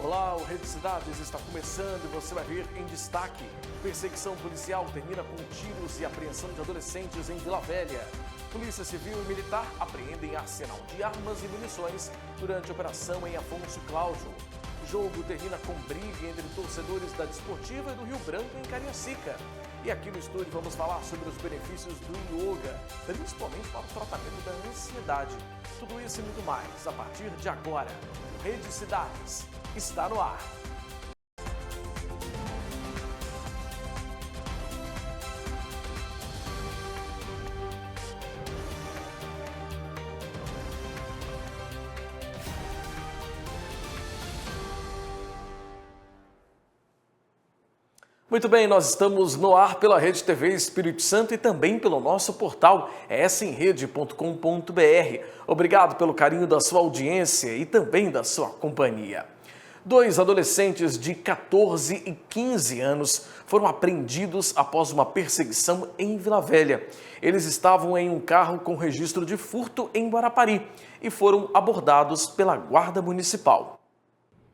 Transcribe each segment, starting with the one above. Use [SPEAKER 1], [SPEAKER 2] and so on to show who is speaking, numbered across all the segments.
[SPEAKER 1] Olá, o Rede Cidades está começando e você vai ver em destaque. Perseguição policial termina com tiros e apreensão de adolescentes em Vila Velha. Polícia Civil e Militar apreendem arsenal de armas e munições durante a operação em Afonso Cláudio. O jogo termina com briga entre torcedores da Desportiva e do Rio Branco em Cariacica. E aqui no estúdio vamos falar sobre os benefícios do yoga, principalmente para o tratamento da ansiedade. Tudo isso e muito mais a partir de agora. O Rede Cidades está no ar. Muito bem, nós estamos no ar pela Rede TV Espírito Santo e também pelo nosso portal semrede.com.br. Obrigado pelo carinho da sua audiência e também da sua companhia. 2 adolescentes de 14 e 15 anos foram apreendidos após uma perseguição em Vila Velha. Eles estavam em um carro com registro de furto em Guarapari e foram abordados pela Guarda Municipal.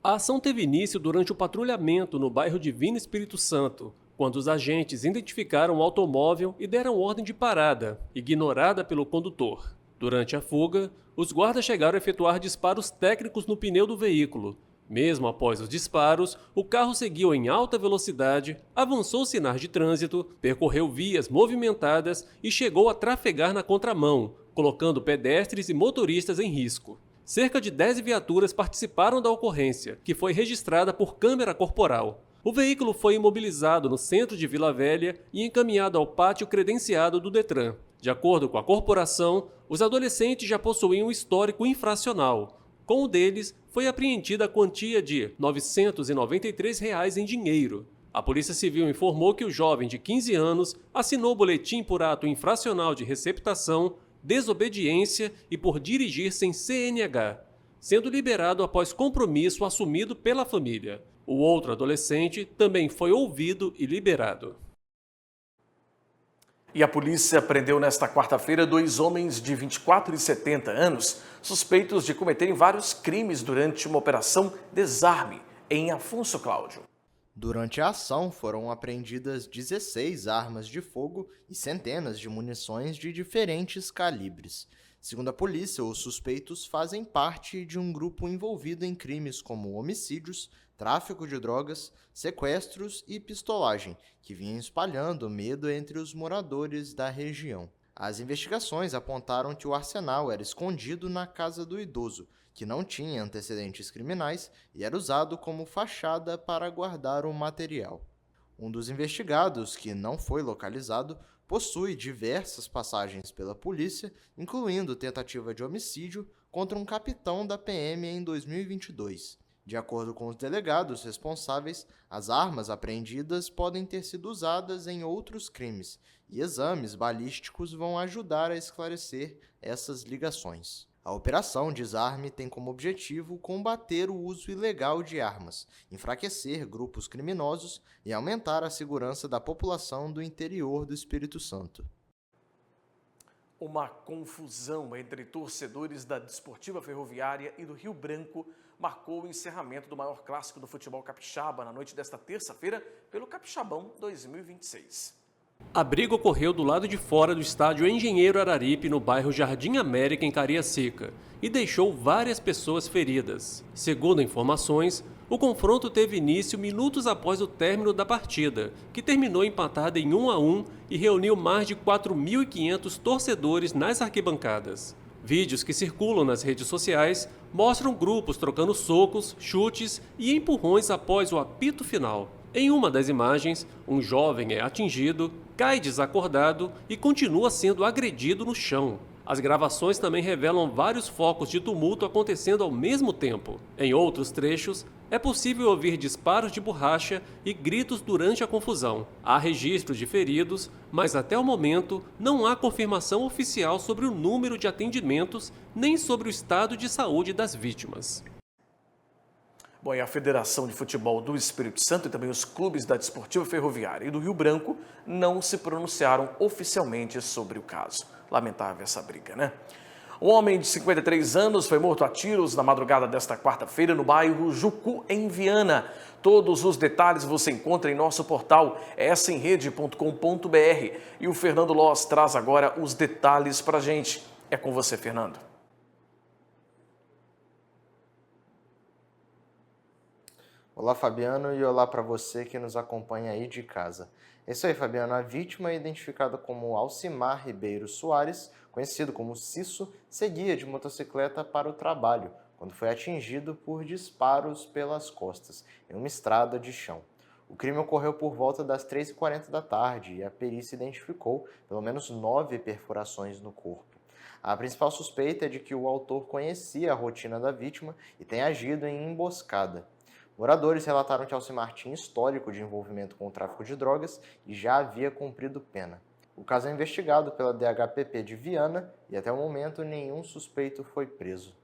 [SPEAKER 2] A ação teve início durante o patrulhamento no bairro Divino Espírito Santo, quando os agentes identificaram o automóvel e deram ordem de parada, ignorada pelo condutor. Durante a fuga, os guardas chegaram a efetuar disparos técnicos no pneu do veículo. Mesmo após os disparos, o carro seguiu em alta velocidade, avançou sinais de trânsito, percorreu vias movimentadas e chegou a trafegar na contramão, colocando pedestres e motoristas em risco. Cerca de 10 viaturas participaram da ocorrência, que foi registrada por câmera corporal. O veículo foi imobilizado no centro de Vila Velha e encaminhado ao pátio credenciado do Detran. De acordo com a corporação, os adolescentes já possuíam um histórico infracional. Com um deles, foi apreendida a quantia de R$ 993 em dinheiro. A Polícia Civil informou que o jovem de 15 anos assinou o boletim por ato infracional de receptação, desobediência e por dirigir sem CNH, sendo liberado após compromisso assumido pela família. O outro adolescente também foi ouvido e liberado.
[SPEAKER 1] E a polícia prendeu nesta quarta-feira 2 homens de 24 e 70 anos, suspeitos de cometerem vários crimes durante uma operação Desarme em Afonso Cláudio.
[SPEAKER 3] Durante a ação, foram apreendidas 16 armas de fogo e centenas de munições de diferentes calibres. Segundo a polícia, os suspeitos fazem parte de um grupo envolvido em crimes como homicídios, tráfico de drogas, sequestros e pistolagem, que vinham espalhando medo entre os moradores da região. As investigações apontaram que o arsenal era escondido na casa do idoso, que não tinha antecedentes criminais e era usado como fachada para guardar o material. Um dos investigados, que não foi localizado, possui diversas passagens pela polícia, incluindo tentativa de homicídio contra um capitão da PM em 2022. De acordo com os delegados responsáveis, as armas apreendidas podem ter sido usadas em outros crimes e exames balísticos vão ajudar a esclarecer essas ligações. A Operação Desarme tem como objetivo combater o uso ilegal de armas, enfraquecer grupos criminosos e aumentar a segurança da população do interior do Espírito Santo.
[SPEAKER 1] Uma confusão entre torcedores da Desportiva Ferroviária e do Rio Branco marcou o encerramento do maior clássico do futebol capixaba na noite desta terça-feira pelo Capixabão 2026.
[SPEAKER 2] A briga ocorreu do lado de fora do estádio Engenheiro Araripe, no bairro Jardim América, em Cariacica, e deixou várias pessoas feridas. Segundo informações, o confronto teve início minutos após o término da partida, que terminou empatada em 1-1 e reuniu mais de 4.500 torcedores nas arquibancadas. Vídeos que circulam nas redes sociais mostram grupos trocando socos, chutes e empurrões após o apito final. Em uma das imagens, um jovem é atingido, cai desacordado e continua sendo agredido no chão. As gravações também revelam vários focos de tumulto acontecendo ao mesmo tempo. Em outros trechos, é possível ouvir disparos de borracha e gritos durante a confusão. Há registros de feridos, mas até o momento não há confirmação oficial sobre o número de atendimentos nem sobre o estado de saúde das vítimas.
[SPEAKER 1] Bom, e a Federação de Futebol do Espírito Santo e também os clubes da Desportiva Ferroviária e do Rio Branco não se pronunciaram oficialmente sobre o caso. Lamentável essa briga, né? Um homem de 53 anos foi morto a tiros na madrugada desta quarta-feira no bairro Jucu, em Viana. Todos os detalhes você encontra em nosso portal semrede.com.br. E o Fernando Loz traz agora os detalhes para a gente. É com você, Fernando.
[SPEAKER 3] Olá, Fabiano, e olá para você que nos acompanha aí de casa. É isso aí, Fabiano. A vítima, identificada como Alcimar Ribeiro Soares, conhecido como Cisso, seguia de motocicleta para o trabalho, quando foi atingido por disparos pelas costas, em uma estrada de chão. O crime ocorreu por volta das 3h40 da tarde e a perícia identificou pelo menos 9 perfurações no corpo. A principal suspeita é de que o autor conhecia a rotina da vítima e tem agido em emboscada. Moradores relataram que Alcimar tinha histórico de envolvimento com o tráfico de drogas e já havia cumprido pena. O caso é investigado pela DHPP de Viana e até o momento nenhum suspeito foi preso.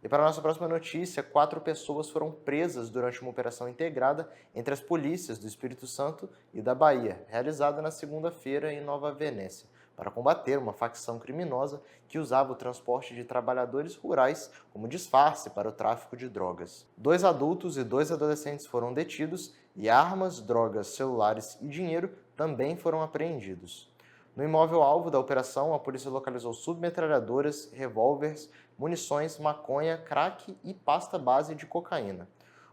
[SPEAKER 3] E para a nossa próxima notícia, 4 pessoas foram presas durante uma operação integrada entre as polícias do Espírito Santo e da Bahia, realizada na segunda-feira em Nova Venécia, para combater uma facção criminosa que usava o transporte de trabalhadores rurais como disfarce para o tráfico de drogas. 2 adultos e 2 adolescentes foram detidos e armas, drogas, celulares e dinheiro também foram apreendidos. No imóvel-alvo da operação, a polícia localizou submetralhadoras, revólveres, munições, maconha, crack e pasta base de cocaína.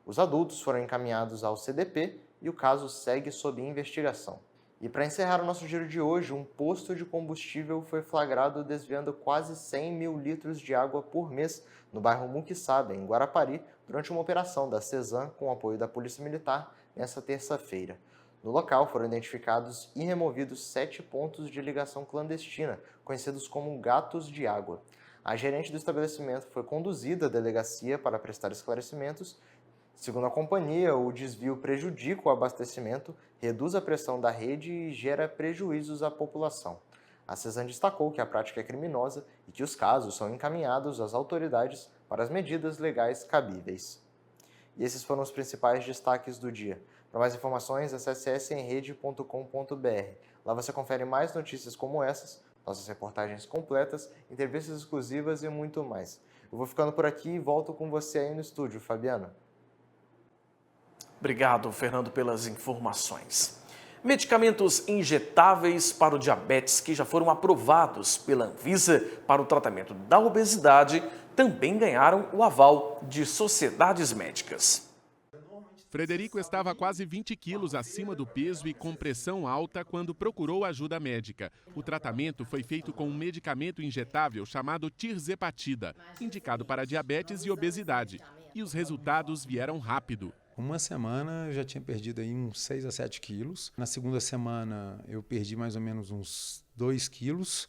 [SPEAKER 3] Os adultos foram encaminhados ao CDP e o caso segue sob investigação. E para encerrar o nosso giro de hoje, um posto de combustível foi flagrado desviando quase 100 mil litros de água por mês no bairro Muquiçaba, em Guarapari, durante uma operação da Cesan com apoio da Polícia Militar nesta terça-feira. No local foram identificados e removidos 7 pontos de ligação clandestina, conhecidos como gatos de água. A gerente do estabelecimento foi conduzida à delegacia para prestar esclarecimentos. Segundo a companhia, o desvio prejudica o abastecimento, reduz a pressão da rede e gera prejuízos à população. A Cesan destacou que a prática é criminosa e que os casos são encaminhados às autoridades para as medidas legais cabíveis. E esses foram os principais destaques do dia. Para mais informações, acesse semrede.com.br. Lá você confere mais notícias como essas, nossas reportagens completas, entrevistas exclusivas e muito mais. Eu vou ficando por aqui e volto com você aí no estúdio, Fabiano.
[SPEAKER 1] Obrigado, Fernando, pelas informações. Medicamentos injetáveis para o diabetes que já foram aprovados pela Anvisa para o tratamento da obesidade também ganharam o aval de sociedades médicas.
[SPEAKER 4] Frederico estava quase 20 quilos acima do peso e com pressão alta quando procurou ajuda médica. O tratamento foi feito com um medicamento injetável chamado tirzepatida, indicado para diabetes e obesidade. E os resultados vieram rápido.
[SPEAKER 5] Uma semana eu já tinha perdido aí uns 6 a 7 quilos. Na segunda semana eu perdi mais ou menos uns 2,5 quilos.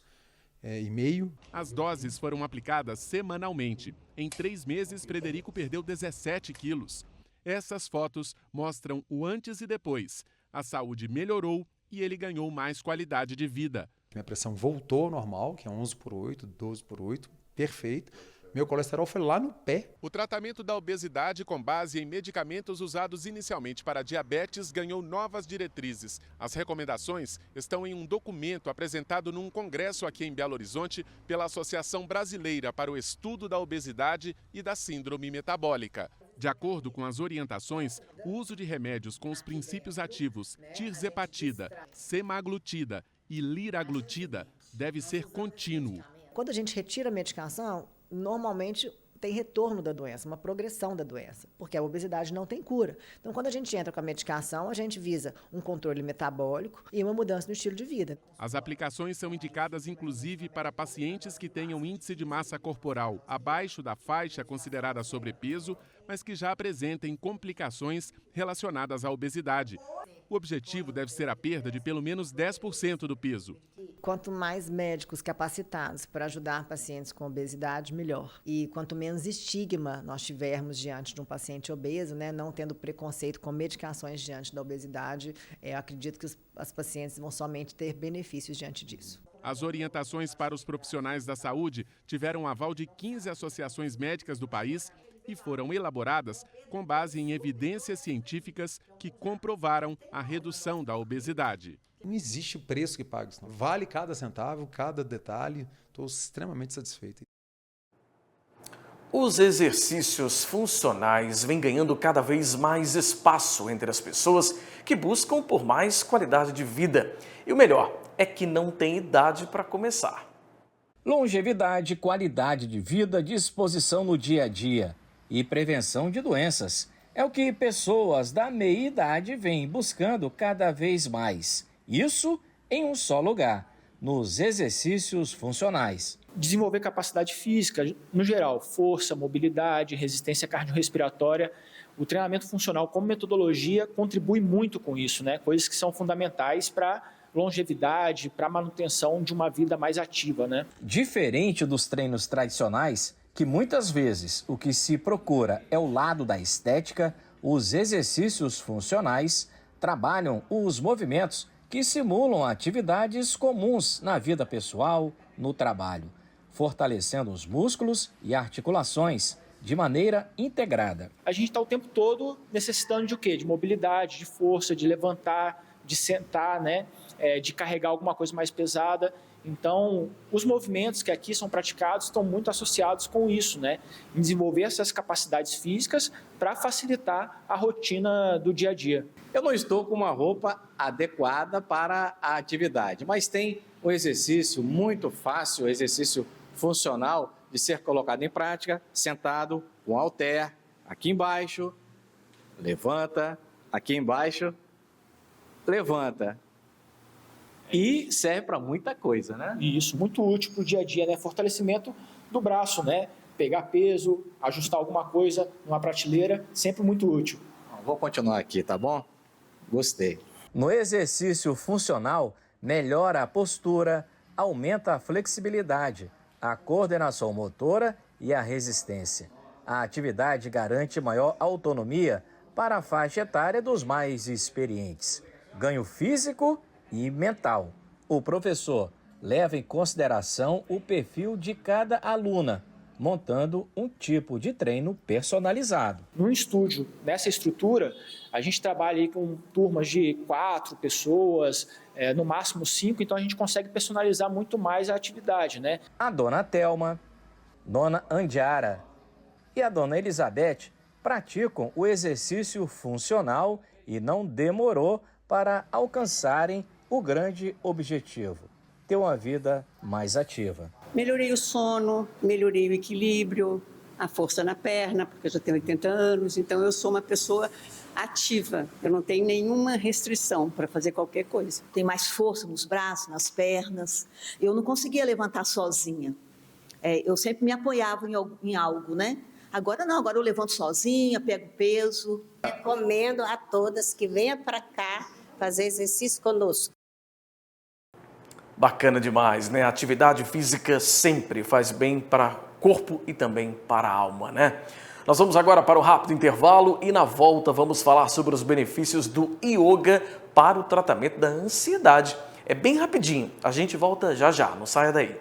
[SPEAKER 4] As doses foram aplicadas semanalmente. Em 3 meses, Frederico perdeu 17 quilos. Essas fotos mostram o antes e depois. A saúde melhorou e ele ganhou mais qualidade de vida.
[SPEAKER 5] Minha pressão voltou ao normal, que é 11/8, 12/8, perfeito. Meu colesterol foi lá no pé.
[SPEAKER 4] O tratamento da obesidade com base em medicamentos usados inicialmente para diabetes ganhou novas diretrizes. As recomendações estão em um documento apresentado num congresso aqui em Belo Horizonte pela Associação Brasileira para o Estudo da Obesidade e da Síndrome Metabólica. De acordo com as orientações, o uso de remédios com os princípios ativos tirzepatida, semaglutida e liraglutida deve ser contínuo.
[SPEAKER 6] Quando a gente retira a medicação, normalmente tem retorno da doença, uma progressão da doença, porque a obesidade não tem cura. Então, quando a gente entra com a medicação, a gente visa um controle metabólico e uma mudança no estilo de vida.
[SPEAKER 4] As aplicações são indicadas, inclusive, para pacientes que tenham índice de massa corporal abaixo da faixa considerada sobrepeso, mas que já apresentem complicações relacionadas à obesidade. O objetivo deve ser a perda de pelo menos 10% do peso.
[SPEAKER 6] Quanto mais médicos capacitados para ajudar pacientes com obesidade, melhor. E quanto menos estigma nós tivermos diante de um paciente obeso, não tendo preconceito com medicações diante da obesidade, eu acredito que as pacientes vão somente ter benefícios diante disso.
[SPEAKER 4] As orientações para os profissionais da saúde tiveram um aval de 15 associações médicas do país e foram elaboradas com base em evidências científicas que comprovaram a redução da obesidade.
[SPEAKER 5] Não existe preço que pague isso. Vale cada centavo, cada detalhe. Estou extremamente satisfeito.
[SPEAKER 1] Os exercícios funcionais vêm ganhando cada vez mais espaço entre as pessoas que buscam por mais qualidade de vida. E o melhor é que não tem idade para começar.
[SPEAKER 7] Longevidade, qualidade de vida, disposição no dia a dia e prevenção de doenças é o que pessoas da meia-idade vêm buscando cada vez mais. Isso em um só lugar, nos exercícios funcionais.
[SPEAKER 8] Desenvolver capacidade física, no geral, força, mobilidade, resistência cardiorrespiratória. O treinamento funcional como metodologia contribui muito com isso, né? Coisas que são fundamentais para longevidade, para a manutenção de uma vida mais ativa, né?
[SPEAKER 7] Diferente dos treinos tradicionais, que muitas vezes o que se procura é o lado da estética, os exercícios funcionais trabalham os movimentos que simulam atividades comuns na vida pessoal, no trabalho, fortalecendo os músculos e articulações de maneira integrada.
[SPEAKER 8] A gente está o tempo todo necessitando de o quê? De mobilidade, de força, de levantar, de sentar, né? De carregar alguma coisa mais pesada. Então, os movimentos que aqui são praticados estão muito associados com isso, né? Em desenvolver essas capacidades físicas para facilitar a rotina do dia a dia.
[SPEAKER 9] Eu não estou com uma roupa adequada para a atividade, mas tem um exercício muito fácil, exercício funcional de ser colocado em prática, sentado com halter, aqui embaixo, levanta, aqui embaixo, levanta. E serve para muita coisa, né?
[SPEAKER 8] Isso, muito útil para o dia a dia, né? Fortalecimento do braço, né? Pegar peso, ajustar alguma coisa numa prateleira, sempre muito útil.
[SPEAKER 9] Vou continuar aqui, tá bom? Gostei.
[SPEAKER 7] No exercício funcional, melhora a postura, aumenta a flexibilidade, a coordenação motora e a resistência. A atividade garante maior autonomia para a faixa etária dos mais experientes. Ganho físico e mental. O professor leva em consideração o perfil de cada aluna, montando um tipo de treino personalizado.
[SPEAKER 8] No estúdio, nessa estrutura, a gente trabalha aí com turmas de 4 pessoas, no máximo 5, então a gente consegue personalizar muito mais a atividade, né?
[SPEAKER 7] A dona Thelma, dona Andiara e a dona Elizabeth praticam o exercício funcional e não demorou para alcançarem o grande objetivo, ter uma vida mais ativa.
[SPEAKER 10] Melhorei o sono, melhorei o equilíbrio, a força na perna, porque eu já tenho 80 anos, então eu sou uma pessoa ativa, eu não tenho nenhuma restrição para fazer qualquer coisa.
[SPEAKER 11] Tenho mais força nos braços, nas pernas, eu não conseguia levantar sozinha, eu sempre me apoiava em algo, né? Agora não, agora eu levanto sozinha, pego peso.
[SPEAKER 12] Recomendo a todas que venham para cá fazer exercício conosco.
[SPEAKER 1] Bacana demais, né? A atividade física sempre faz bem para o corpo e também para a alma, né? Nós vamos agora para um rápido intervalo e na volta vamos falar sobre os benefícios do yoga para o tratamento da ansiedade. É bem rapidinho, a gente volta já já, não saia daí.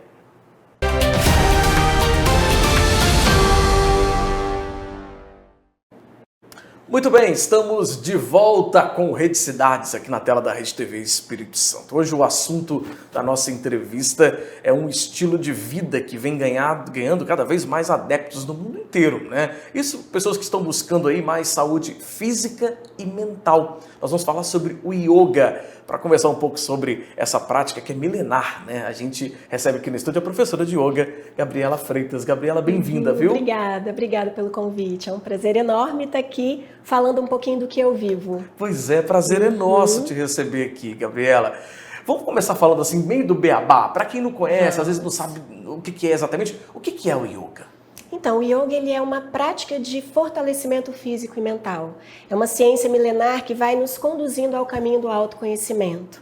[SPEAKER 1] Muito bem, estamos de volta com Rede Cidades aqui na tela da Rede TV Espírito Santo. Hoje o assunto da nossa entrevista é um estilo de vida que vem ganhando cada vez mais adeptos no mundo inteiro, né? Isso, pessoas que estão buscando aí mais saúde física e mental. Nós vamos falar sobre o yoga, para conversar um pouco sobre essa prática que é milenar, né? A gente recebe aqui no estúdio a professora de yoga, Gabriela Freitas. Gabriela, bem-vinda, viu?
[SPEAKER 13] Obrigada pelo convite. É um prazer enorme estar aqui falando um pouquinho do que eu vivo.
[SPEAKER 1] Pois é, prazer é nosso te receber aqui, Gabriela. Vamos começar falando assim, meio do beabá. Para quem não conhece, às vezes não sabe o que é exatamente, o que é o yoga?
[SPEAKER 13] Então, o yoga ele é uma prática de fortalecimento físico e mental. É uma ciência milenar que vai nos conduzindo ao caminho do autoconhecimento.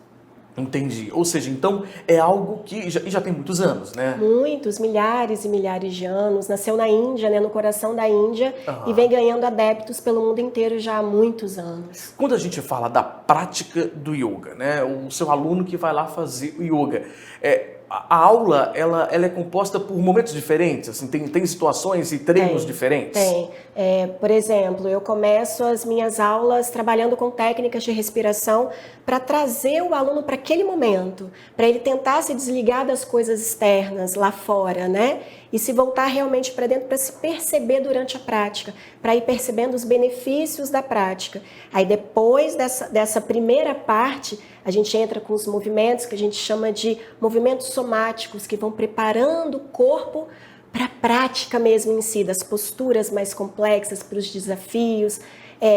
[SPEAKER 1] Entendi. Ou seja, então é algo que já tem muitos anos, né?
[SPEAKER 13] Muitos, milhares e milhares de anos. Nasceu na Índia, né, no coração da Índia, e vem ganhando adeptos pelo mundo inteiro já há muitos anos.
[SPEAKER 1] Quando a gente fala da prática do yoga, né, o seu aluno que vai lá fazer o yoga, a aula ela é composta por momentos diferentes? Assim, tem situações e treinos diferentes?
[SPEAKER 13] Tem. Por exemplo, eu começo as minhas aulas trabalhando com técnicas de respiração para trazer o aluno para aquele momento, para ele tentar se desligar das coisas externas lá fora, né? e se voltar realmente para dentro para se perceber durante a prática, para ir percebendo os benefícios da prática. Aí depois dessa primeira parte, a gente entra com os movimentos que a gente chama de movimentos somáticos, que vão preparando o corpo para a prática mesmo em si, das posturas mais complexas, para os desafios,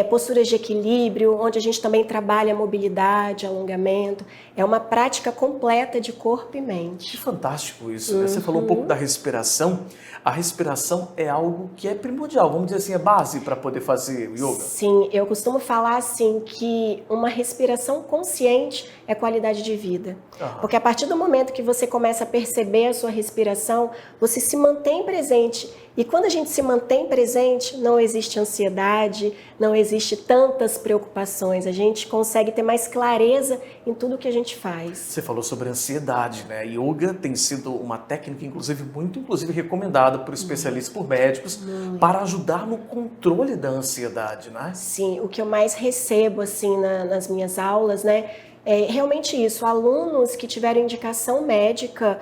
[SPEAKER 13] posturas de equilíbrio, onde a gente também trabalha mobilidade, alongamento. É uma prática completa de corpo e mente.
[SPEAKER 1] Que fantástico isso, né? Você falou um pouco da respiração. A respiração é algo que é primordial, vamos dizer assim, é base para poder fazer o yoga?
[SPEAKER 13] Sim, eu costumo falar assim que uma respiração consciente é qualidade de vida. Porque a partir do momento que você começa a perceber a sua respiração, você se mantém presente. E quando a gente se mantém presente, não existe ansiedade, não existe tantas preocupações. A gente consegue ter mais clareza em tudo que a gente faz.
[SPEAKER 1] Você falou sobre ansiedade, né? Yoga tem sido uma técnica, muito recomendada por especialistas, por médicos, para ajudar no controle da ansiedade, né?
[SPEAKER 13] Sim, o que eu mais recebo, assim, nas minhas aulas, né? É realmente isso, alunos que tiveram indicação médica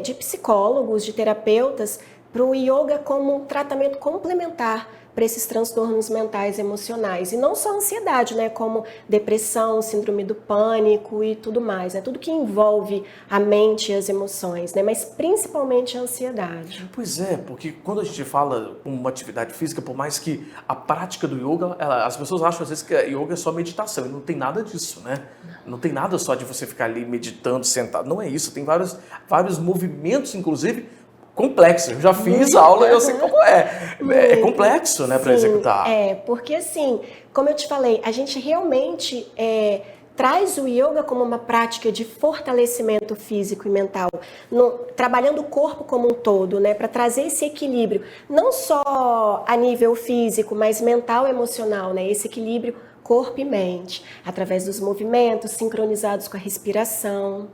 [SPEAKER 13] de psicólogos, de terapeutas, para o yoga como um tratamento complementar para esses transtornos mentais e emocionais. E não só ansiedade, né? Como depressão, síndrome do pânico e tudo mais. É tudo que envolve a mente e as emoções, né? Mas principalmente a ansiedade.
[SPEAKER 1] Pois é, porque quando a gente fala uma atividade física, por mais que a prática do yoga, as pessoas acham às vezes que yoga é só meditação, e não tem nada disso, né? Não tem nada só de você ficar ali meditando, sentado. Não é isso, tem vários movimentos, inclusive, complexo. Eu já fiz aula e eu sei como é. É complexo, né, para executar.
[SPEAKER 13] Porque assim, como eu te falei, a gente realmente traz o yoga como uma prática de fortalecimento físico e mental, trabalhando o corpo como um todo, né, para trazer esse equilíbrio, não só a nível físico, mas mental e emocional, né, esse equilíbrio corpo e mente, através dos movimentos sincronizados com a respiração.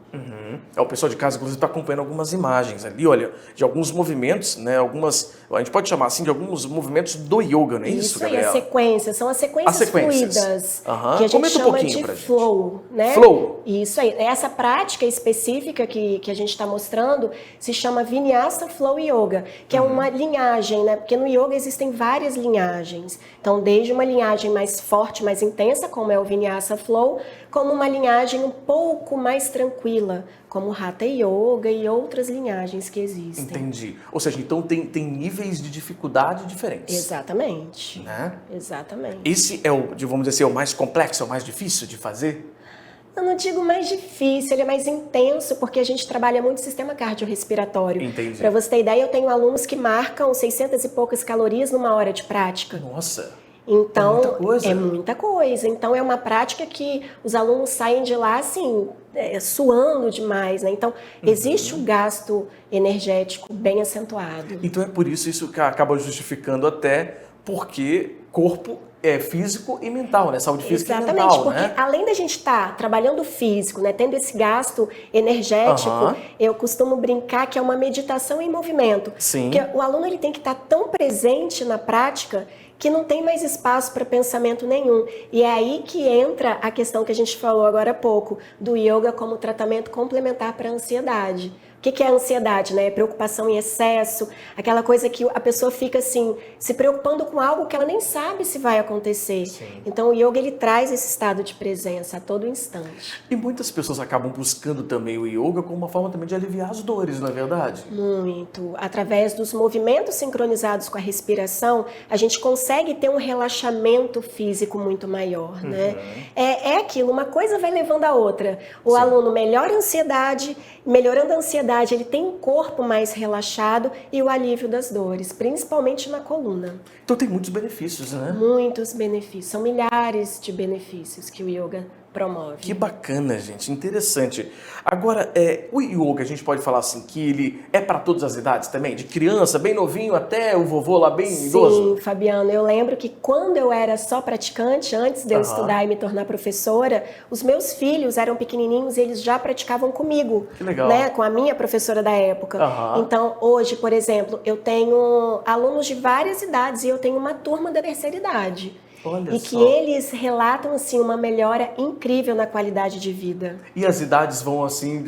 [SPEAKER 1] O pessoal de casa, inclusive, está acompanhando algumas imagens ali, olha, de alguns movimentos, né? A gente pode chamar assim de alguns movimentos do yoga, não é isso, Gabriela?
[SPEAKER 13] Isso aí, sequências, são as sequências fluidas, que a gente
[SPEAKER 1] Comenta
[SPEAKER 13] chama
[SPEAKER 1] um
[SPEAKER 13] de
[SPEAKER 1] pra
[SPEAKER 13] flow, né?
[SPEAKER 1] Flow.
[SPEAKER 13] Isso aí, essa prática específica que a gente está mostrando se chama Vinyasa Flow Yoga, que é uma linhagem, né? Porque no yoga existem várias linhagens. Então, desde uma linhagem mais forte, mais intensa, como é o Vinyasa Flow, como uma linhagem um pouco mais tranquila, como o Hatha Yoga e outras linhagens que existem.
[SPEAKER 1] Entendi. Ou seja, então tem níveis de dificuldade diferentes.
[SPEAKER 13] Exatamente.
[SPEAKER 1] Né?
[SPEAKER 13] Exatamente.
[SPEAKER 1] Esse é vamos dizer assim, o mais complexo, é o mais difícil de fazer?
[SPEAKER 13] Eu não digo mais difícil, ele é mais intenso, porque a gente trabalha muito o sistema cardiorrespiratório.
[SPEAKER 1] Entendi.
[SPEAKER 13] Para você ter ideia, eu tenho alunos que marcam 600 e poucas calorias numa hora de prática.
[SPEAKER 1] Nossa!
[SPEAKER 13] Então,
[SPEAKER 1] é muita
[SPEAKER 13] coisa. Então, é uma prática que os alunos saem de lá, assim, suando demais, né? Então, existe um gasto energético bem acentuado.
[SPEAKER 1] Então, é por isso que acaba justificando até porque corpo é físico e mental, né? Saúde física e mental,
[SPEAKER 13] exatamente, porque
[SPEAKER 1] né?
[SPEAKER 13] além da gente estar trabalhando o físico, né, tendo esse gasto energético, eu costumo brincar que é uma meditação em movimento.
[SPEAKER 1] Sim.
[SPEAKER 13] Porque o aluno ele tem que estar tão presente na prática que não tem mais espaço para pensamento nenhum. E é aí que entra a questão que a gente falou agora há pouco, do yoga como tratamento complementar para a ansiedade. O que é a ansiedade, né? Preocupação em excesso, aquela coisa que a pessoa fica assim, se preocupando com algo que ela nem sabe se vai acontecer.
[SPEAKER 1] Sim.
[SPEAKER 13] Então o yoga ele traz esse estado de presença a todo instante.
[SPEAKER 1] E muitas pessoas acabam buscando também o yoga como uma forma também de aliviar as dores, não é verdade?
[SPEAKER 13] Muito. Através dos movimentos sincronizados com a respiração, a gente consegue ter um relaxamento físico muito maior, né? É aquilo, uma coisa vai levando a outra. O aluno melhora a ansiedade, melhorando a ansiedade, ele tem um corpo mais relaxado e o alívio das dores, principalmente na coluna.
[SPEAKER 1] Então tem muitos benefícios, né?
[SPEAKER 13] Muitos benefícios, são milhares de benefícios que o yoga promove.
[SPEAKER 1] Que bacana, gente, interessante. Agora, o yoga, a gente pode falar assim, que ele é para todas as idades também? De criança, bem novinho, até o vovô lá bem idoso?
[SPEAKER 13] Sim, Fabiano, eu lembro que quando eu era só praticante, antes de eu estudar e me tornar professora, os meus filhos eram pequenininhos e eles já praticavam comigo.
[SPEAKER 1] Que legal.
[SPEAKER 13] Né, com a minha professora da época. Então, hoje, por exemplo, eu tenho alunos de várias idades e eu tenho uma turma da terceira idade.
[SPEAKER 1] Olha
[SPEAKER 13] e
[SPEAKER 1] só.
[SPEAKER 13] que eles relatam assim uma melhora incrível na qualidade de vida.
[SPEAKER 1] E as idades vão assim,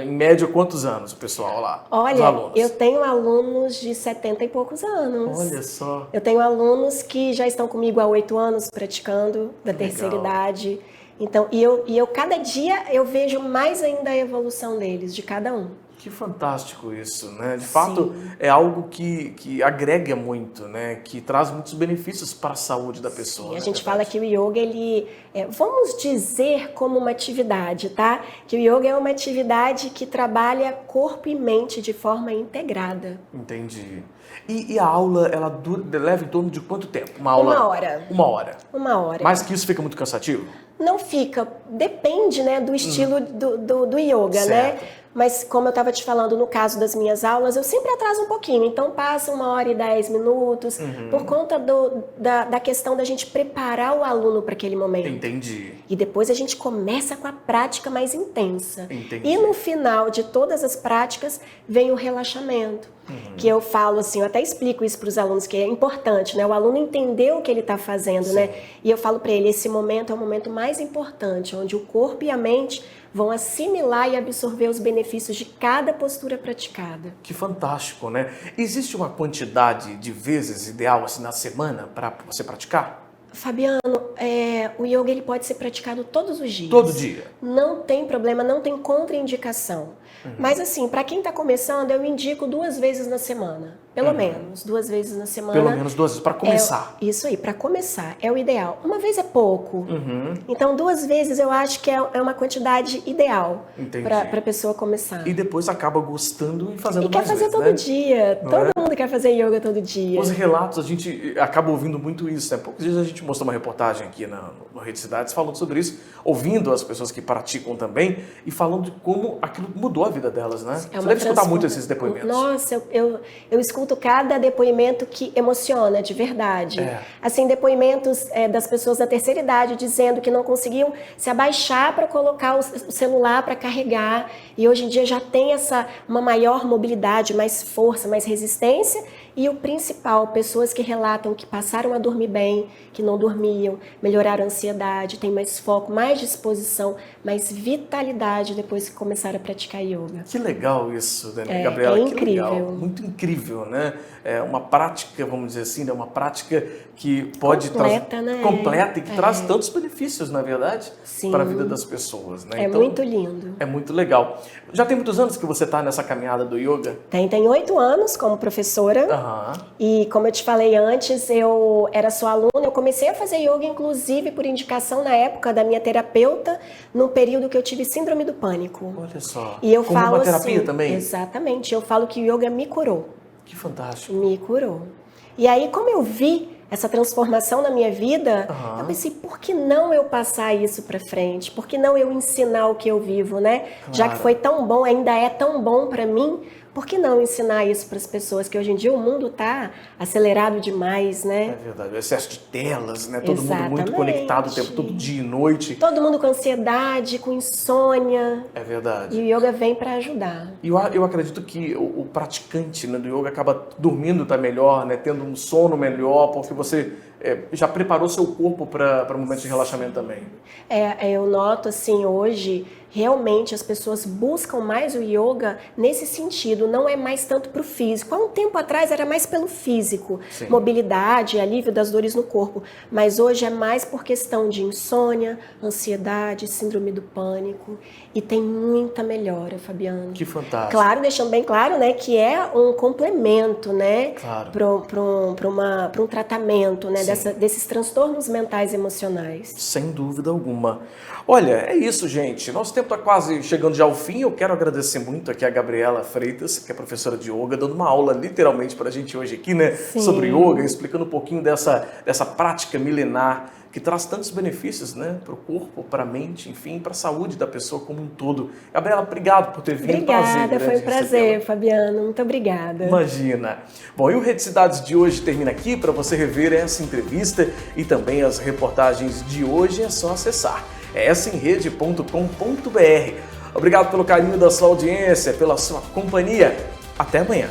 [SPEAKER 1] em média, quantos anos, o pessoal lá? Os
[SPEAKER 13] Olha,
[SPEAKER 1] alunos?
[SPEAKER 13] eu tenho alunos de 70 e poucos anos.
[SPEAKER 1] Olha só.
[SPEAKER 13] Eu tenho alunos que já estão comigo há 8 anos praticando, da terceira
[SPEAKER 1] legal.
[SPEAKER 13] idade. Então, e eu cada dia eu vejo mais ainda a evolução deles, de cada um.
[SPEAKER 1] Que fantástico isso, né? De fato, é algo que agrega muito, né? Que traz muitos benefícios para a saúde da pessoa.
[SPEAKER 13] E a gente fala que o yoga, ele vamos dizer como uma atividade, tá? Que o yoga é uma atividade que trabalha corpo e mente de forma integrada.
[SPEAKER 1] Entendi. E a aula, ela leva em torno de quanto tempo? Uma aula?
[SPEAKER 13] 1 hora.
[SPEAKER 1] 1 hora.
[SPEAKER 13] 1 hora.
[SPEAKER 1] Mais que isso fica muito cansativo?
[SPEAKER 13] Não fica, depende, né, do estilo do yoga,
[SPEAKER 1] certo.
[SPEAKER 13] né? Mas como eu estava te falando, no caso das minhas aulas, eu sempre atraso um pouquinho. Então passa 1 hora e 10 minutos, por conta da questão da gente preparar o aluno para aquele momento.
[SPEAKER 1] Entendi.
[SPEAKER 13] E depois a gente começa com a prática mais intensa.
[SPEAKER 1] Entendi.
[SPEAKER 13] E no final de todas as práticas vem o relaxamento. Que eu falo assim, eu até explico isso para os alunos, que é importante, né? O aluno entender o que ele está fazendo, né? E eu falo para ele, esse momento é o momento mais importante, onde o corpo e a mente vão assimilar e absorver os benefícios de cada postura praticada.
[SPEAKER 1] Que fantástico, né? Existe uma quantidade de vezes ideal assim na semana para você praticar?
[SPEAKER 13] Fabiano, o yoga ele pode ser praticado todos os dias.
[SPEAKER 1] Todo dia?
[SPEAKER 13] Não tem problema, não tem contraindicação. Mas assim, para quem está começando, eu indico 2 vezes na semana. Pelo menos, 2 vezes na semana.
[SPEAKER 1] Pelo menos 2 vezes, para começar.
[SPEAKER 13] Isso aí, para começar, é o ideal. 1 vez é pouco. Então, 2 vezes eu acho que é uma quantidade ideal para a pessoa começar.
[SPEAKER 1] E depois acaba gostando e fazendo
[SPEAKER 13] E quer
[SPEAKER 1] mais
[SPEAKER 13] fazer
[SPEAKER 1] vezes,
[SPEAKER 13] todo
[SPEAKER 1] né?
[SPEAKER 13] dia.
[SPEAKER 1] Não
[SPEAKER 13] Todo
[SPEAKER 1] é?
[SPEAKER 13] mundo quer fazer yoga todo dia.
[SPEAKER 1] Os relatos, a gente acaba ouvindo muito isso, né? Poucos dias a gente mostrou uma reportagem aqui no Rede Cidades falando sobre isso, ouvindo as pessoas que praticam também e falando de como aquilo mudou a vida delas, né? Você deve escutar muito esses depoimentos.
[SPEAKER 13] Nossa, eu escuto cada depoimento que emociona, de verdade. Assim, depoimentos das pessoas da terceira idade dizendo que não conseguiam se abaixar para colocar o celular para carregar e hoje em dia já tem uma maior mobilidade, mais força, mais resistência. E o principal, pessoas que relatam que passaram a dormir bem, que não dormiam, melhoraram a ansiedade, têm mais foco, mais disposição, mais vitalidade depois que começaram a praticar yoga.
[SPEAKER 1] Que legal isso, né, Gabriela?
[SPEAKER 13] É
[SPEAKER 1] Que
[SPEAKER 13] incrível.
[SPEAKER 1] legal, muito incrível, né? É uma prática, vamos dizer assim, né? Uma prática que pode
[SPEAKER 13] completa, né?
[SPEAKER 1] Completa e que traz tantos benefícios, na verdade,
[SPEAKER 13] Sim.
[SPEAKER 1] para a vida das pessoas, né?
[SPEAKER 13] É
[SPEAKER 1] Então,
[SPEAKER 13] muito lindo.
[SPEAKER 1] É muito legal. Já tem muitos anos que você está nessa caminhada do yoga?
[SPEAKER 13] Tem 8 anos como professora. E como eu te falei antes, eu era sua aluna, eu comecei a fazer yoga, inclusive por indicação na época da minha terapeuta, no período que eu tive síndrome do pânico.
[SPEAKER 1] Olha só.
[SPEAKER 13] E eu
[SPEAKER 1] como
[SPEAKER 13] falo
[SPEAKER 1] uma terapia
[SPEAKER 13] assim,
[SPEAKER 1] também?
[SPEAKER 13] Exatamente, eu falo que o yoga me curou.
[SPEAKER 1] Que fantástico.
[SPEAKER 13] Me curou. E aí, como eu vi essa transformação na minha vida, eu pensei, por que não eu passar isso para frente? Por que não eu ensinar o que eu vivo, né?
[SPEAKER 1] Claro.
[SPEAKER 13] Já que foi tão bom, ainda é tão bom para mim, por que não ensinar isso para as pessoas? Que hoje em dia o mundo está acelerado demais, né?
[SPEAKER 1] É verdade, o excesso de telas, né? Todo mundo muito
[SPEAKER 13] Exatamente.
[SPEAKER 1] conectado o tempo todo, dia e noite.
[SPEAKER 13] Todo mundo com ansiedade, com insônia.
[SPEAKER 1] É verdade.
[SPEAKER 13] E o yoga vem para ajudar.
[SPEAKER 1] E eu acredito que o praticante, né, do yoga acaba dormindo tá melhor, né? Tendo um sono melhor, porque você já preparou seu corpo para um momento de relaxamento também.
[SPEAKER 13] Eu noto assim, hoje, realmente as pessoas buscam mais o yoga nesse sentido, não é mais tanto para o físico. Há um tempo atrás era mais pelo físico,
[SPEAKER 1] Sim.
[SPEAKER 13] mobilidade, alívio das dores no corpo, mas hoje é mais por questão de insônia, ansiedade, síndrome do pânico, e tem muita melhora, Fabiano.
[SPEAKER 1] Que fantástico.
[SPEAKER 13] Claro, deixando bem claro, né, que é um complemento, né,
[SPEAKER 1] Claro.
[SPEAKER 13] para um tratamento, né, desses transtornos mentais e emocionais.
[SPEAKER 1] Sem dúvida alguma. Olha, é isso, gente. Nosso tempo está quase chegando já ao fim. Eu quero agradecer muito aqui a Gabriela Freitas, que é professora de yoga, dando uma aula literalmente para a gente hoje aqui, né?
[SPEAKER 13] Sim.
[SPEAKER 1] Sobre yoga, explicando um pouquinho dessa prática milenar que traz tantos benefícios, né? Para o corpo, para a mente, enfim, para a saúde da pessoa como um todo. Gabriela, obrigado por ter vindo.
[SPEAKER 13] Obrigada, foi um
[SPEAKER 1] grande
[SPEAKER 13] prazer,
[SPEAKER 1] recebê-la.
[SPEAKER 13] Fabiano. Muito obrada.
[SPEAKER 1] Imagina. Bom, e o Rede Cidades de hoje termina aqui. Para você rever essa entrevista e também as reportagens de hoje, é só acessar essemrede.com.br. Obrigado pelo carinho da sua audiência, pela sua companhia. Até amanhã.